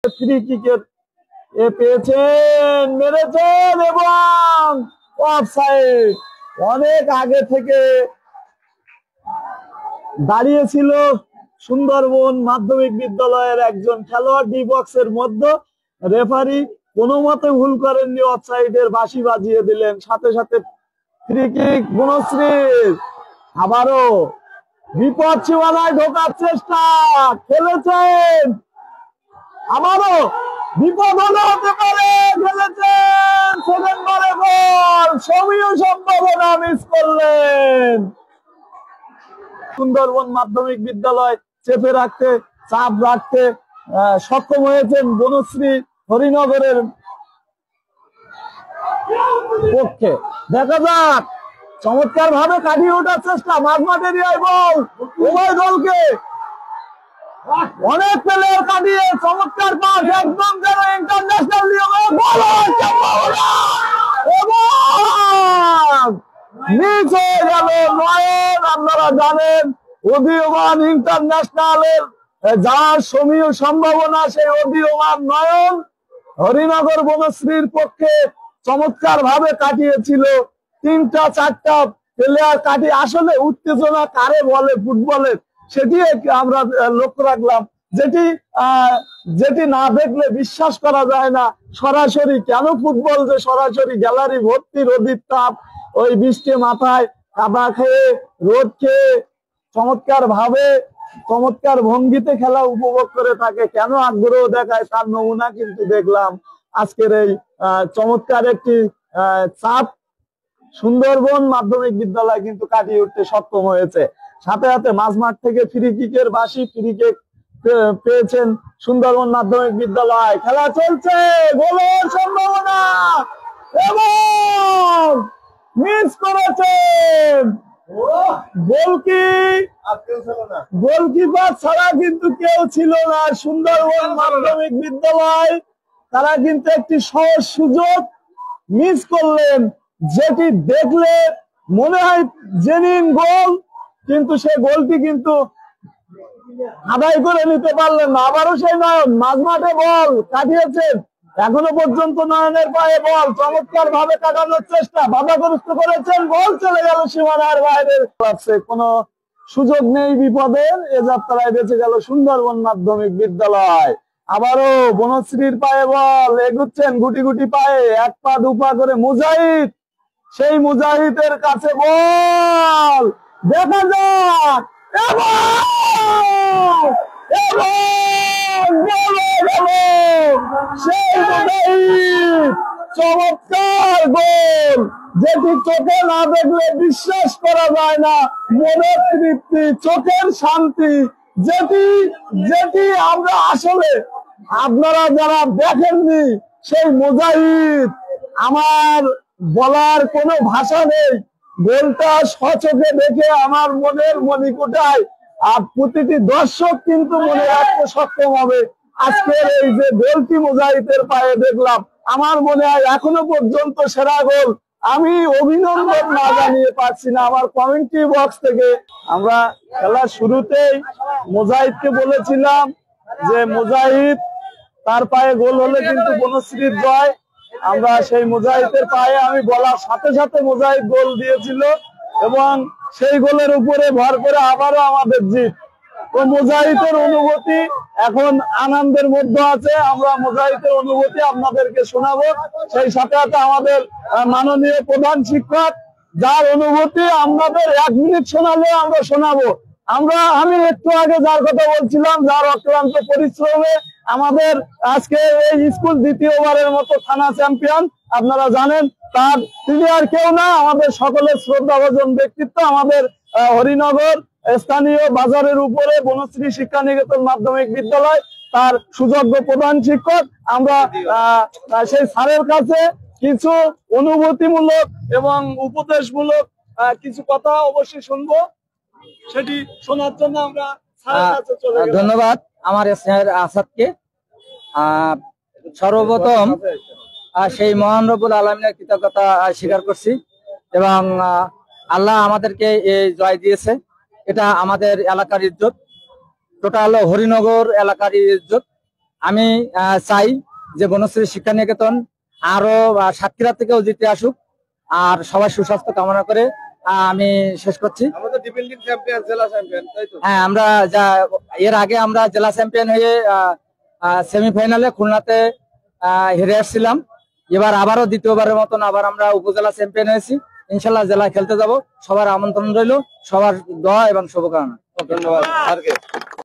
Free কিকের পেয়েছেন, মেরেছেন এবং অফসাইড। অনেক আগে থেকে দাঁড়িয়েছিল সুন্দরবন মাধ্যমিক বিদ্যালয়ের একজন খেলোয়াড় ডি বক্সের মধ্যে। রেফারি কোনো মতে ভুল করেননি, অফসাইডের বাঁশি বাজিয়ে দিলেন। সাথে সাথে ফ্রি কিক বনশ্রী। আবারও বিপদ সীমানায় ঢোকার চেষ্টা, খেলেছেন, আবারও বিপদ হতে পারে, খেলেছেন, সেকেন্ড বলে গোল। সমীহ সম্ভাবনা মিস করলেন। সুন্দরবন মাধ্যমিক বিদ্যালয় চেপে রাখতে, চাপ রাখতে সক্ষম হয়েছেন বনশ্রী হরিনগরের পক্ষে। দেখা যাক, চমৎকার ভাবে কাটিয়ে ওঠার চেষ্টা, মাঝমাঠ এরিয়ায় বল, উভয় দলকে অনেক প্লেয়ার কাটিয়ে চমৎকার পাস, একদম যেন ইন্টারন্যাশনাল নিয়মে বল এবং মিস হয়ে গেল। নয়ন, আপনারা জানেন উদীয়মান ইন্টারন্যাশনালের যার সমীহ সম্ভাবনা, সেই উদীয়মান নয়ন হরিনগর বনশ্রীর পক্ষে চমৎকার ভাবে কাটিয়েছিল। 3টা 4টা প্লেয়ার কাটিয়ে, আসলে উত্তেজনা কারে বলে ফুটবলের সেটি আমরা লক্ষ্য রাখলাম, যেটি না দেখলে বিশ্বাস করা যায় না। সরাসরি কেন ফুটবল যে সরাসরি গ্যালারি ভর্তি, রোদির তাপ, ওই বৃষ্টি মাথায় কাদা খেয়ে রোদ খেয়ে চমৎকার ভাবে চমৎকার ভঙ্গিতে খেলা উপভোগ করে থাকে, কেন আগ্রহ দেখায় তার নমুনা কিন্তু দেখলাম আজকের এই চমৎকার একটি চাপ সুন্দরবন মাধ্যমিক বিদ্যালয় কিন্তু কাটিয়ে উঠতে সক্ষম হয়েছে। সাথে সাথে মাঝমাঠ থেকে ফ্রি কিকের বাঁশি, ফ্রি কিক পেয়েছেন সুন্দরবন মাধ্যমিক বিদ্যালয়। খেলা চলছে, গোলের সম্ভাবনা এবং মিস করেছেন গোলকিপার ছাড়া কিন্তু কেউ ছিল না সুন্দরবন মাধ্যমিক বিদ্যালয়। তারা কিন্তু একটি সহজ সুযোগ মিস করলেন, যেটি দেখলে মনে হয় জেনুইন গোল, কিন্তু সেই গোলটি কিন্তু আদায় করে নিতে পারলেন না। আবারও সেই নয়ন মাঝমাঠে বল কাটিয়েছেন, এখনো পর্যন্ত নয়নের পায়ে বল, চমৎকার ভাবে কাটানোর চেষ্টা, বাধাগ্রস্ত করেছেন, বল চলে গেল সীমানার বাইরে। কোনো সুযোগ নেই বিপদের, এ যাত্রায় বেঁচে গেল সুন্দরবন মাধ্যমিক বিদ্যালয়। আবারও বনশ্রীর পায়ে বল, এগুচ্ছেন গুটি গুটি পায়ে, 1 পা 2 পা করে মুজাহিদ, সেই মুজাহিদের কাছে বল, দেখা যাক সেই মুজাহিদ, চমৎকার গোল, যেটি চোখে না দেখলে বিশ্বাস করা যায় না। মনের তৃপ্তি, চোখের শান্তি, যেটি আমরা আসলে আপনারা যারা দেখেননি, সেই মুজাহিদ, আমার বলার কোনো ভাষা নেই। গোলটা সচোখে দেখে আমার মনের মণিকোঠায় আর প্রতিটি দর্শক কিন্তু মনে রাখতে সক্ষম হবে। আজকের এই যে গোলটি মুজাহিদের পায়ে দেখলাম, আমার মনে হয় এখনো পর্যন্ত সেরা গোল। আমি অভিনন্দন না জানিয়ে পারছি না। আমার কমেন্ট্রি বক্স থেকে আমরা খেলার শুরুতেই মুজাহিদকে বলেছিলাম যে মুজাহিদ তার পায়ে গোল হলে কিন্তু বনশ্রীর জয়। আমরা সেই মুজাহিদের পায়ে আমি বলার সাথে সাথে মুজাহিদ গোল দিয়েছিল এবং সেই গোলের উপরে ভর করে আবারও আমাদের জিত। তো মুজাহিদের অনুভূতি এখন আনন্দের মধ্যে আছে, আমরা মুজাহিদের অনুভূতি আপনাদেরকে শোনাবো। সেই সাথে সাথে আমাদের মাননীয় প্রধান শিক্ষক, যার অনুভূতি আপনাদের 1 মিনিট শোনালেও আমরা শোনাবো। আমি একটু আগে যার কথা বলছিলাম, যার অক্লান্ত পরিশ্রমে আমাদের আজকে এই স্কুল দ্বিতীয়বারের মতো থানা চ্যাম্পিয়ন, আপনারা জানেন তার তিনি আর কেউ না, আমাদের সকলের শ্রদ্ধাভাজন ব্যক্তিত্ব, আমাদের হরিনগর স্থানীয় বাজারের উপরে বনশ্রী শিক্ষা নিকেতন মাধ্যমিক বিদ্যালয়, তার সুযোগ্য প্রধান শিক্ষক। আমরা সেই স্যারের কাছে কিছু অনুভূতিমূলক এবং উপদেশমূলক কিছু কথা অবশ্যই শুনবো, সেটি শোনার জন্য আমরা স্যারের কাছে চলে গেলাম। ধন্যবাদ আমার স্নেহের আসাদকে। সর্বপ্রথম সেই মহান রব্বুল আলামিনের কৃতজ্ঞতা স্বীকার করছি এবং আল্লাহ আমাদেরকে এই জয় দিয়েছে। এটা আমাদের এলাকার ইজ্জত, টোটাল হরিনগর এলাকার ইজ্জত। আমি চাই যে বনশ্রী শিক্ষা নিকেতন আরো সাতক্ষীরা থেকেও জিতে আসুক, আর সবাই সুস্বাস্থ্য কামনা করে আমি শেষ করছি। হ্যাঁ, আমরা এর আগে আমরা জেলা চ্যাম্পিয়ন হয়ে সেমিফাইনালে খুলনাতে হেরে আসছিলাম। এবার আবারও দ্বিতীয়বারের মতন আবার আমরা উপজেলা চ্যাম্পিয়ন হয়েছি। ইনশাল্লাহ জেলায় খেলতে যাব। সবার আমন্ত্রণ রইল, সবার দোয়া এবং শুভকামনা। ধন্যবাদ।